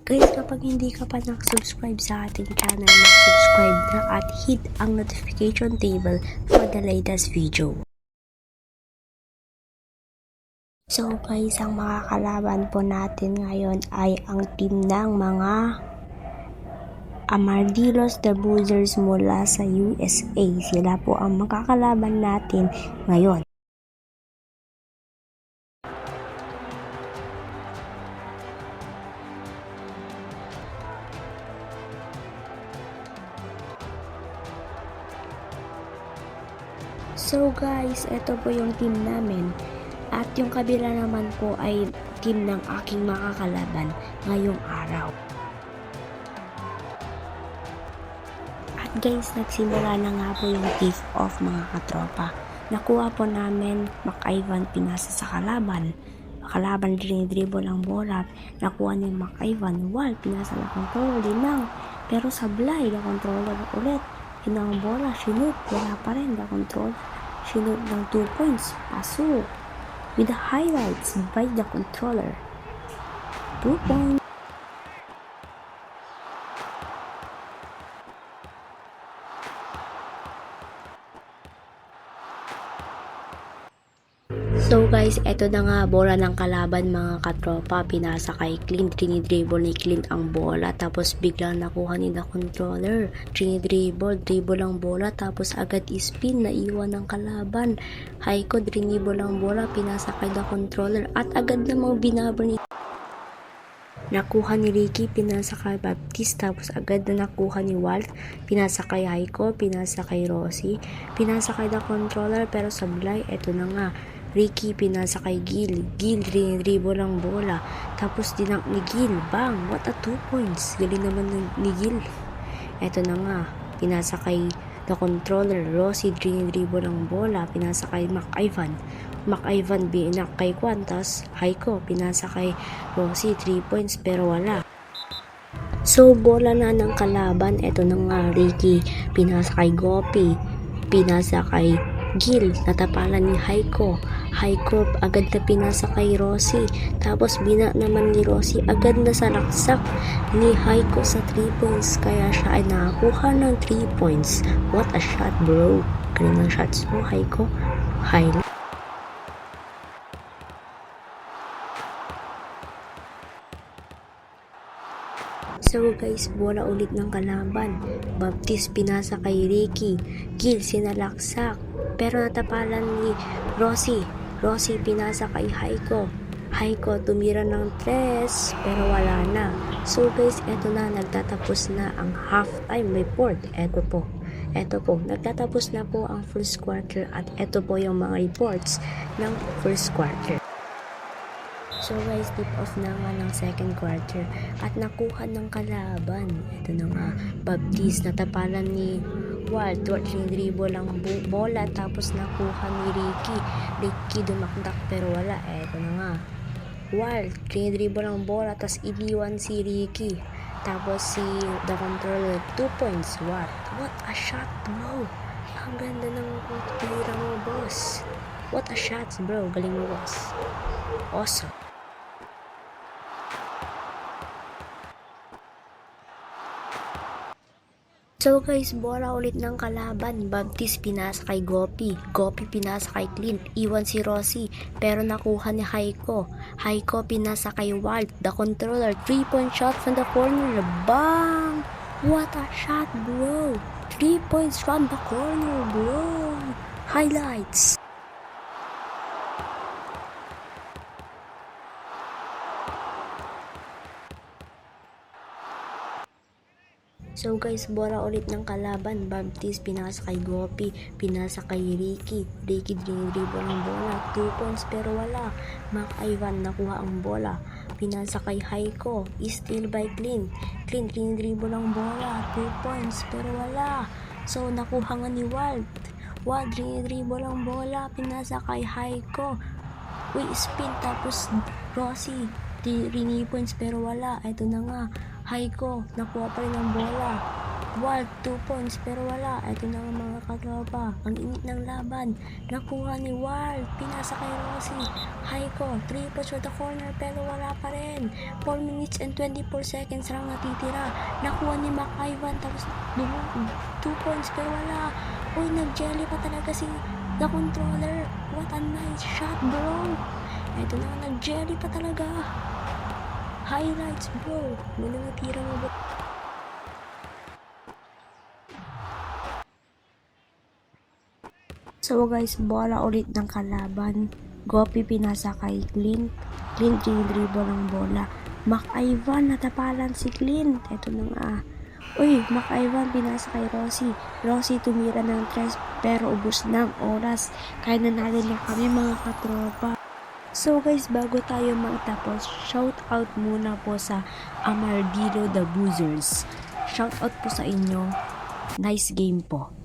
Guys, kapag hindi ka pa nakasubscribe sa ating channel, mag-subscribe na at hit ang notification table for the latest video. So guys, ang mga kalaban po natin ngayon ay ang team ng mga Armadillos the Buzzers mula sa USA. Sila po ang makakalaban natin ngayon. So guys, ito po yung team namin. At yung kabila naman po ay team ng aking makakalaban ngayong araw. At guys, nagsimula na nga po yung tip-off mga katropa. Nakuha po namin Mac-Ivan pinasa sa kalaban. Kalaban dribble ang bola. Nakuha ni Mac-Ivan wall pinasa na controller din lang. Pero sablay na controller ulit. Pinang bola, shoot, wala pa rin na control. Shoot ng 2 points. Paso. With the highlights by the controller. 2 points. So guys, eto na nga bola ng kalaban mga katropa. Pinasa kay Clint, dribble ni Clint ang bola. Tapos biglang nakuha ni the controller. Dribble ang bola. Tapos agad spin, naiwan ng kalaban. Haiko, dribble ang bola. Pinasa kay the controller. At agad namang binabar ni nakuha ni Ricky, pinasa kay Baptiste, tapos agad na nakuha ni Walt, pinasa kay Haiko, pinasa kay Rosie, pinasa kay the controller, pero sablay, eto na nga, Ricky pinasa kay Gil, dribble ang bola, tapos dinang ni Gil, bang, what a 2 points, galing naman ni Gil, eto na nga, pinasa kay the controller, Rosie dribble ang bola, pinasa kay Mac-Ivan binak kay Quantas, Haiko pinasa kay Rosie 3 points pero wala. So bola na ng kalaban, eto na nga Ricky, pinasa kay Gopi, pinasa kay Gil, natapalan ni Haiko agad na pinasa kay Rosie, tapos bina naman ni Rosie, agad na salaksak ni Haiko sa 3 points, kaya siya ay nakakuha ng 3 points. What a shot bro, galing ng shots mo Haiko, highlight. So guys, bola ulit ng kalaban. Baptiste pinasa kay Ricky. Gil sinalaksak. Pero natapalan ni Rosie pinasa kay Haiko tumira ng 3 pero wala na. So guys, eto na, nagtatapos na ang halftime report. Eto po, nagtatapos na po ang first quarter at eto po yung mga reports ng first quarter. So guys, tip off na nga ng second quarter at nakuha ng kalaban. Ito na nga, Baptiste, natapalan ni Walt dribble ang bola, tapos nakuha ni Ricky dumakdak pero wala. Ito na nga, Walt dribble ang bola, tapos iniwan si Ricky, tapos si the controller 2 points. What a shot bro, ang ganda ng tira mo boss. What a shot bro, galing mo boss, awesome. So guys, bola ulit ng kalaban. Baptiste pinasa kay Gopi pinasa kay Clint, iwan si Rosie, pero nakuha ni Haiko pinasa kay Walt, the controller, 3-point shot from the corner, bang! What a shot bro, 3 points from the corner bro, highlights. So guys, bola ulit ng kalaban. Baptiste pinasa kay Gopi, pinasa kay Ricky dribble ang bola, 2 points pero wala. Mac-Ivan nakuha ang bola, pinasa kay Haiko, steal by Clint dribble ang bola, 2 points pero wala. So nakuha nga ni Walt dribble ang bola, pinasa kay Haiko, spin, tapos Rosie 3 points pero wala. Ito na nga, Haiko nakuha pa rin ang bola, Wild 2 points pero wala. Ito na nga mga katropa. Ang init ng laban. Nakuha ni Wild. Pinasa kay Rossi. Haiko. 3 points for the corner pero wala pa rin. 4 minutes and 24 seconds lang natitira. Nakuha ni Mac-Ivan tapos 2 points pero wala. Uy, nag-jelly pa talaga si the controller. What a nice shot, bro. Ito na nga, nag-jelly pa talaga. Highlights, bro. Muna natira mo ba? So guys, bola ulit ng kalaban. Gopi pinasa kay Clint. Clint dribble ng bola. Mac-Ivan natapalan si Clint. Ito na nga. Uy, Mac-Ivan pinasa kay Rossi. Rossi tumira ng 3 pero ubos ng oras. Kaya nanalo na kami mga katropa. So guys, bago tayo magtapos, shout out muna po sa Amardilo the Boozers. Shout out po sa inyo. Nice game po.